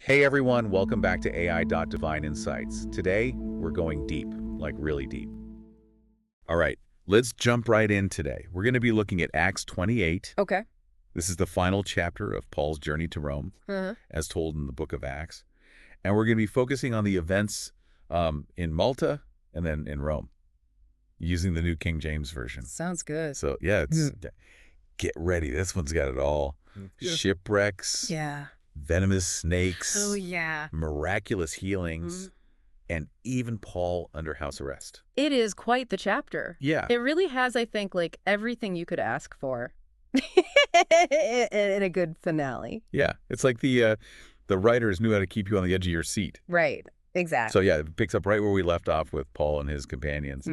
Hey everyone, welcome back to AI.Divine Insights. Today, we're going deep, like really deep. All right, let's jump right in today. We're going to be looking at Acts 28. Okay. This is the final chapter of Paul's journey to Rome, as told in the book of Acts. And we're going to be focusing on the events in Malta and then in Rome, using the New King James Version. Sounds good. So yeah, get ready. This one's got it all. Shipwrecks. Yeah. Venomous snakes, Oh, yeah. miraculous healings, and even Paul under house arrest. It is quite the chapter. Yeah. It really has, I think, like everything you could ask for in a good finale. Yeah. It's like the writers knew how to keep you on the edge of your seat. Right. Exactly. So yeah, it picks up right where we left off with Paul and his companions.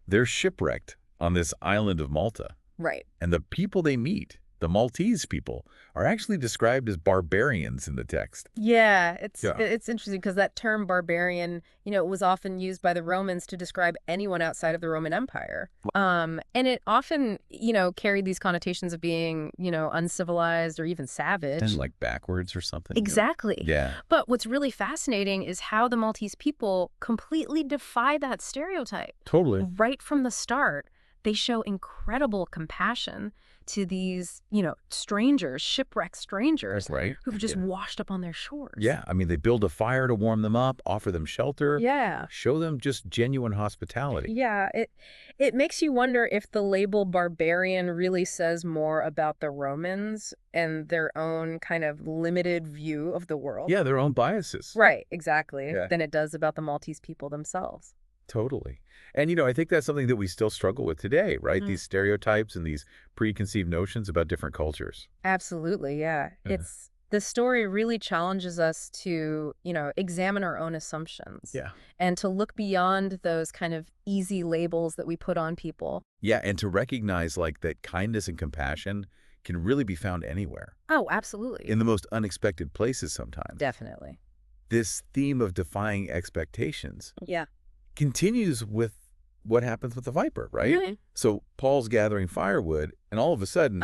They're shipwrecked on this island of Malta. Right. And the people they meet, the Maltese people, are actually described as barbarians in the text. Yeah, it's interesting because that term barbarian, it was often used by the Romans to describe anyone outside of the Roman Empire. And it often, carried these connotations of being, uncivilized or even savage. And like backwards or something. Exactly. Yeah. But what's really fascinating is how the Maltese people completely defy that stereotype. Totally. Right from the start, they show incredible compassion to these, strangers, shipwrecked strangers, right, who've just washed up on their shores. Yeah, I mean, they build a fire to warm them up, offer them shelter. Yeah. Show them just genuine hospitality. Yeah, it makes you wonder if the label barbarian really says more about the Romans and their own kind of limited view of the world. Yeah, their own biases. Right, exactly, Yeah. than it does about the Maltese people themselves. Totally. And, I think that's something that we still struggle with today, right? These stereotypes and these preconceived notions about different cultures. Absolutely, yeah. The story really challenges us to, examine our own assumptions. Yeah. And to look beyond those kind of easy labels that we put on people. Yeah, and to recognize, like, that kindness and compassion can really be found anywhere. Oh, absolutely. In the most unexpected places sometimes. Definitely. This theme of defying expectations continues with what happens with the viper, right? So Paul's gathering firewood, and all of a sudden,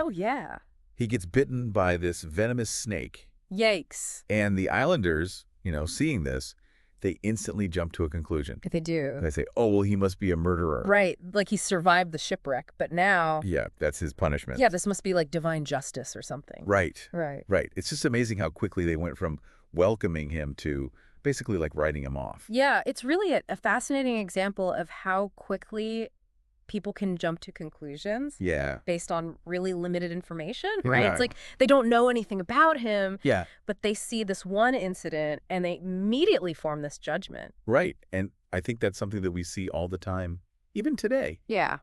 he gets bitten by this venomous snake. Yikes. And the islanders, seeing this, they instantly jump to a conclusion. They do. They say, oh, well, he must be a murderer. Right. Like he survived the shipwreck, but now... Yeah, that's his punishment. Yeah, this must be like divine justice or something. Right. Right. Right. It's just amazing how quickly they went from welcoming him to basically like writing him off. Yeah, it's really a fascinating example of how quickly people can jump to conclusions based on really limited information, right? It's like they don't know anything about him, but they see this one incident and they immediately form this judgment. Right. And I think that's something that we see all the time, even today. Yeah.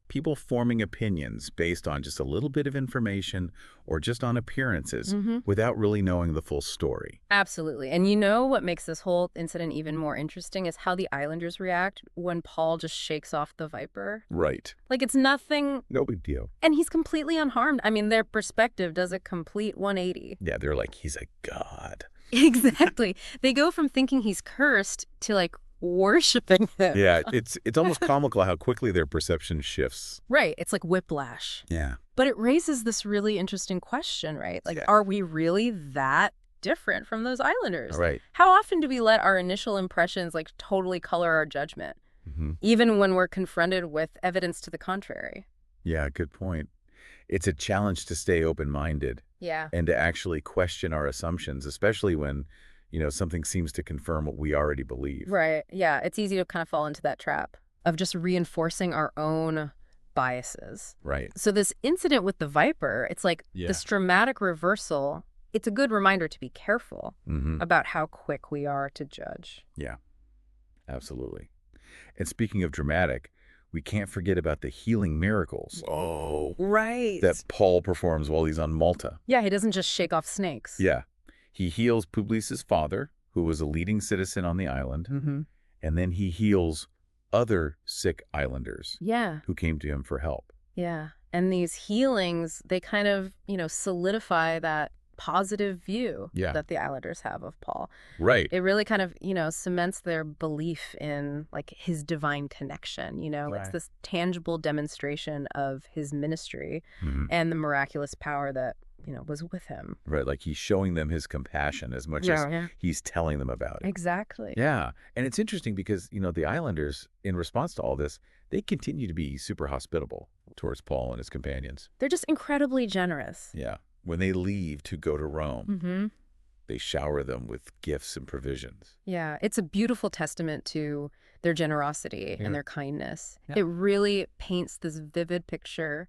People forming opinions based on just a little bit of information or just on appearances without really knowing the full story. Absolutely. And what makes this whole incident even more interesting is how the islanders react when Paul just shakes off the viper. Right. Like it's nothing. No big deal. And he's completely unharmed. I mean, their perspective does a complete 180. Yeah, they're like, he's a god. Exactly. They go from thinking he's cursed to like worshiping him. Yeah, it's almost comical how quickly their perception shifts. Right. It's like whiplash. Yeah. But it raises this really interesting question, right? Like, are we really that different from those islanders? Right. How often do we let our initial impressions like totally color our judgment, even when we're confronted with evidence to the contrary? Yeah, good point. It's a challenge to stay open-minded. Yeah. And to actually question our assumptions, especially when something seems to confirm what we already believe. Right. Yeah. It's easy to kind of fall into that trap of just reinforcing our own biases. Right. So this incident with the viper, it's like this dramatic reversal. It's a good reminder to be careful about how quick we are to judge. Yeah, absolutely. And speaking of dramatic, we can't forget about the healing miracles. Oh, right. That Paul performs while he's on Malta. Yeah, he doesn't just shake off snakes. Yeah. He heals Publius' father, who was a leading citizen on the island, and then he heals other sick islanders who came to him for help. Yeah. And these healings, they kind of, solidify that positive view that the islanders have of Paul. Right. It really kind of, cements their belief in like his divine connection, It's this tangible demonstration of his ministry and the miraculous power that was with him. Right, like he's showing them his compassion as much as he's telling them about it. Exactly. Yeah, and it's interesting because, the islanders, in response to all this, they continue to be super hospitable towards Paul and his companions. They're just incredibly generous. Yeah. When they leave to go to Rome, they shower them with gifts and provisions. Yeah, it's a beautiful testament to their generosity and their kindness. It really paints this vivid picture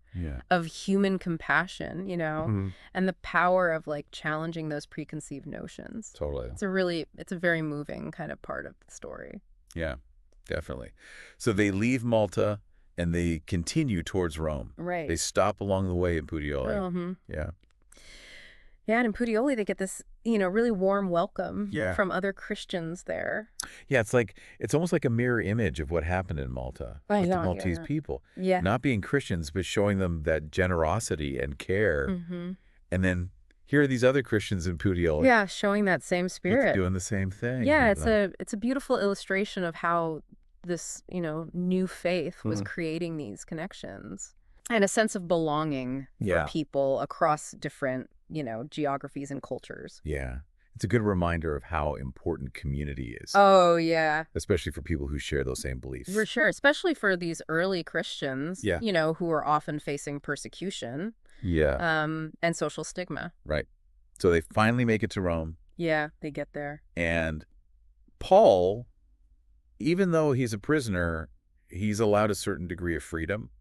of human compassion, and the power of like challenging those preconceived notions. Totally. It's a very moving kind of part of the story. Yeah, definitely. So they leave Malta and they continue towards Rome. Right. They stop along the way in Puteoli. Yeah. Yeah, and in Puteoli, they get this, really warm welcome from other Christians there. Yeah, it's almost like a mirror image of what happened in Malta with the Maltese people. Yeah. Not being Christians, but showing them that generosity and care. And then here are these other Christians in Puteoli. Yeah, showing that same spirit. Doing the same thing. Yeah, it's a beautiful illustration of how this, new faith was creating these connections and a sense of belonging for people across different geographies and cultures. Yeah. It's a good reminder of how important community is. Oh, yeah. Especially for people who share those same beliefs. For sure. Especially for these early Christians, who are often facing persecution. Yeah. And social stigma. Right. So they finally make it to Rome. Yeah, they get there. And Paul, even though he's a prisoner, he's allowed a certain degree of freedom.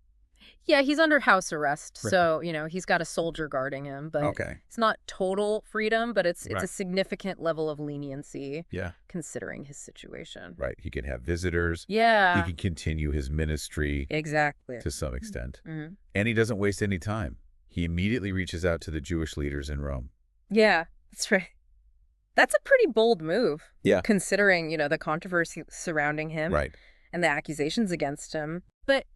Yeah, he's under house arrest, so, he's got a soldier guarding him, but it's not total freedom, but it's a significant level of leniency considering his situation. Right. He can have visitors. Yeah. He can continue his ministry. Exactly. To some extent. And he doesn't waste any time. He immediately reaches out to the Jewish leaders in Rome. Yeah, that's right. That's a pretty bold move. Yeah. Considering, the controversy surrounding him. Right. And the accusations against him. But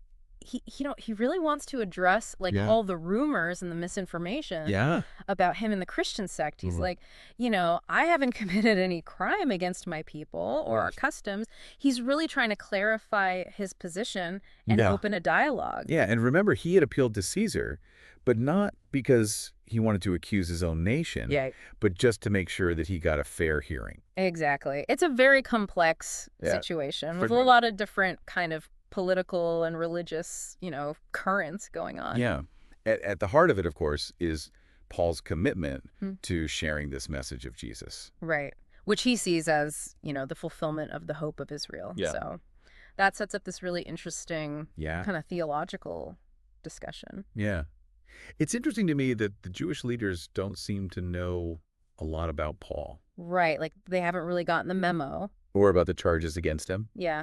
he really wants to address all the rumors and the misinformation about him and the Christian sect. He's like, I haven't committed any crime against my people or our customs. He's really trying to clarify his position and open a dialogue. Yeah, and remember, he had appealed to Caesar, but not because he wanted to accuse his own nation, but just to make sure that he got a fair hearing. Exactly. It's a very complex situation with a lot of different kind of political and religious, currents going on. Yeah. At the heart of it, of course, is Paul's commitment to sharing this message of Jesus. Right. Which he sees as, the fulfillment of the hope of Israel. Yeah. So that sets up this really interesting kind of theological discussion. Yeah. It's interesting to me that the Jewish leaders don't seem to know a lot about Paul. Right. Like they haven't really gotten the memo. Or about the charges against him. Yeah.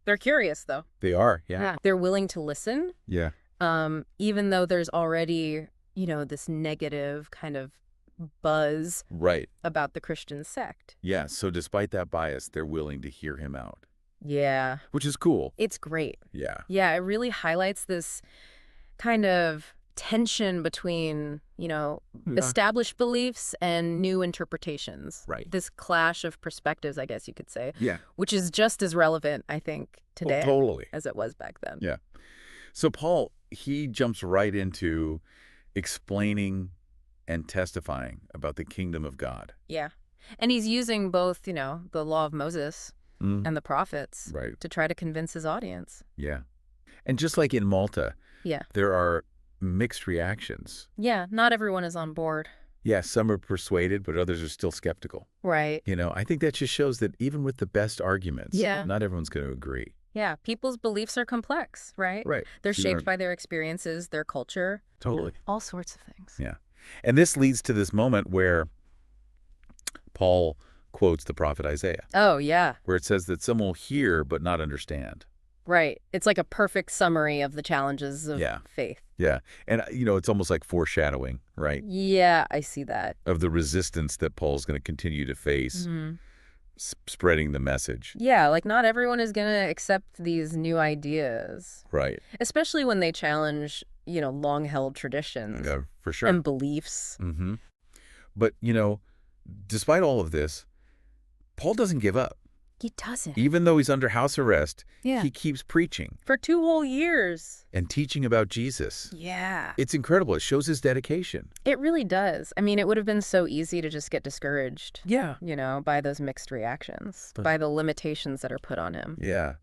They're curious, though. They are, yeah. They're willing to listen. Yeah. Even though there's already, this negative kind of buzz about the Christian sect. Yeah, so despite that bias, they're willing to hear him out. Yeah. Which is cool. It's great. Yeah. Yeah, it really highlights this kind of tension between, established beliefs and new interpretations. Right. This clash of perspectives, I guess you could say. Yeah. Which is just as relevant, I think, today as it was back then. Yeah. So Paul, he jumps right into explaining and testifying about the kingdom of God. Yeah. And he's using both, the law of Moses and the prophets to try to convince his audience. Yeah. And just like in Malta, there are mixed reactions. Yeah, not everyone is on board. Yeah, some are persuaded, but others are still skeptical. Right. I think that just shows that even with the best arguments, not everyone's going to agree. Yeah, people's beliefs are complex, right? Right. They're shaped by their experiences, their culture. Totally. All sorts of things. Yeah. And this leads to this moment where Paul quotes the prophet Isaiah. Oh, yeah. Where it says that some will hear but not understand. Right. It's like a perfect summary of the challenges of faith. Yeah. And, it's almost like foreshadowing, right? Yeah, I see that. Of the resistance that Paul's going to continue to face, spreading the message. Yeah, like not everyone is going to accept these new ideas. Right. Especially when they challenge, long-held traditions. Yeah, for sure. And beliefs. But, despite all of this, Paul doesn't give up. He doesn't. Even though he's under house arrest, Yeah. he keeps preaching. For 2 whole years. And teaching about Jesus. Yeah. It's incredible. It shows his dedication. It really does. I mean, it would have been so easy to just get discouraged. Yeah. By those mixed reactions, by the limitations that are put on him. Yeah.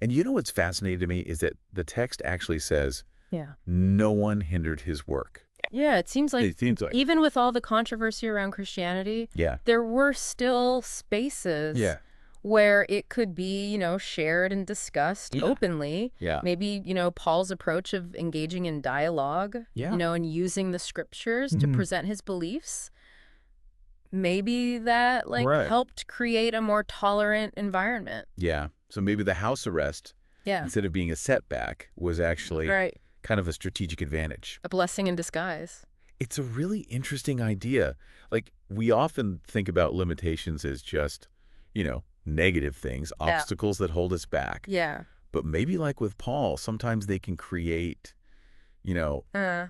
And you know what's fascinating to me is that the text actually says, yeah, no one hindered his work. Yeah, it seems like even with all the controversy around Christianity, there were still spaces where it could be, shared and discussed openly. Yeah. Maybe, Paul's approach of engaging in dialogue, and using the scriptures to present his beliefs. Maybe that helped create a more tolerant environment. Yeah. So maybe the house arrest, instead of being a setback, was actually kind of a strategic advantage. A blessing in disguise. It's a really interesting idea. Like, we often think about limitations as just, negative things, obstacles that hold us back. Yeah. But maybe like with Paul, sometimes they can create,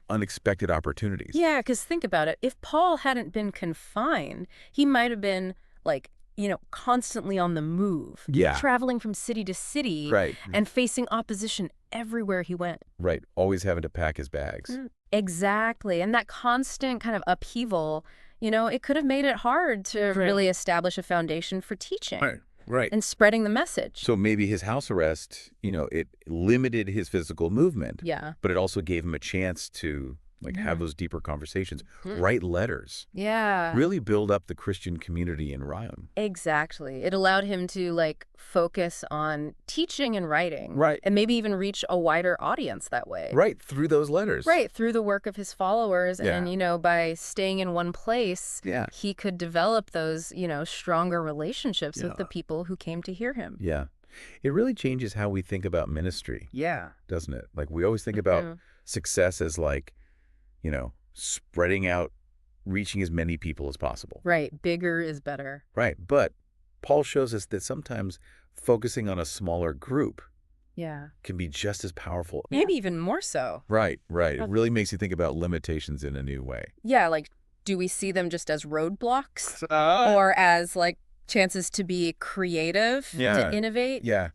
unexpected opportunities. Yeah, because think about it. If Paul hadn't been confined, he might have been constantly on the move. Yeah. Traveling from city to city. Right. And facing opposition everywhere he went. Right. Always having to pack his bags. Exactly. And that constant kind of upheaval, it could have made it hard to really establish a foundation for teaching. Right. And spreading the message. So maybe his house arrest, it limited his physical movement. Yeah. But it also gave him a chance to have those deeper conversations, write letters. Yeah. Really build up the Christian community in Rome. Exactly. It allowed him to focus on teaching and writing. Right. And maybe even reach a wider audience that way. Right. Through those letters. Right. Through the work of his followers. Yeah. And, by staying in one place, he could develop those, stronger relationships with the people who came to hear him. Yeah. It really changes how we think about ministry. Yeah. Doesn't it? We always think about success as spreading out, reaching as many people as possible. Right. Bigger is better. Right. But Paul shows us that sometimes focusing on a smaller group can be just as powerful. Maybe even more so. Right. Right. It really makes you think about limitations in a new way. Yeah. Do we see them just as roadblocks or as chances to be creative, to innovate? Yeah.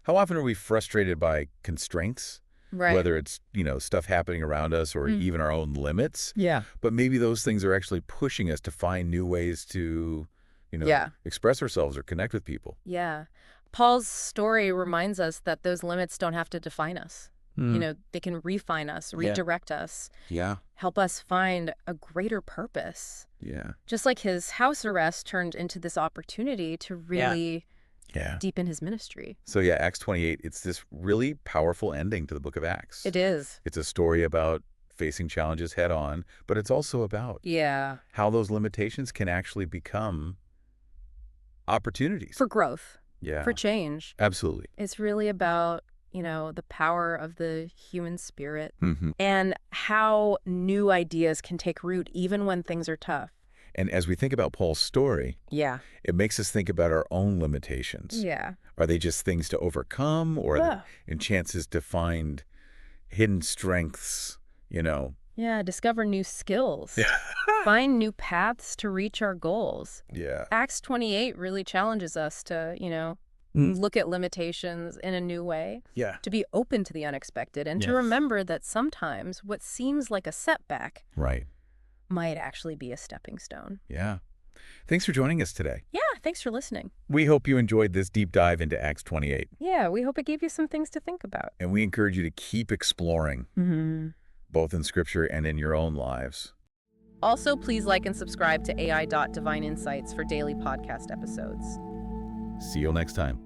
How often are we frustrated by constraints? Right. Whether it's, stuff happening around us or even our own limits. Yeah. But maybe those things are actually pushing us to find new ways to, express ourselves or connect with people. Yeah. Paul's story reminds us that those limits don't have to define us. They can refine us, redirect us. Yeah. Help us find a greater purpose. Yeah. Just like his house arrest turned into this opportunity to really deepen his ministry. So Acts 28, it's this really powerful ending to the book of Acts. It is. It's a story about facing challenges head on, but it's also about how those limitations can actually become opportunities. For growth. Yeah. For change. Absolutely. It's really about, the power of the human spirit and how new ideas can take root even when things are tough. And as we think about Paul's story, it makes us think about our own limitations. Yeah. Are they just things to overcome, or are they chances to find hidden strengths, Yeah, discover new skills. Find new paths to reach our goals. Yeah. Acts 28 really challenges us to, look at limitations in a new way. Yeah. To be open to the unexpected and to remember that sometimes what seems like a setback might actually be a stepping stone. Yeah. Thanks for joining us today. Yeah, thanks for listening. We hope you enjoyed this deep dive into Acts 28. Yeah, we hope it gave you some things to think about. And we encourage you to keep exploring, both in Scripture and in your own lives. Also, please like and subscribe to AI.DivineInsights for daily podcast episodes. See you next time.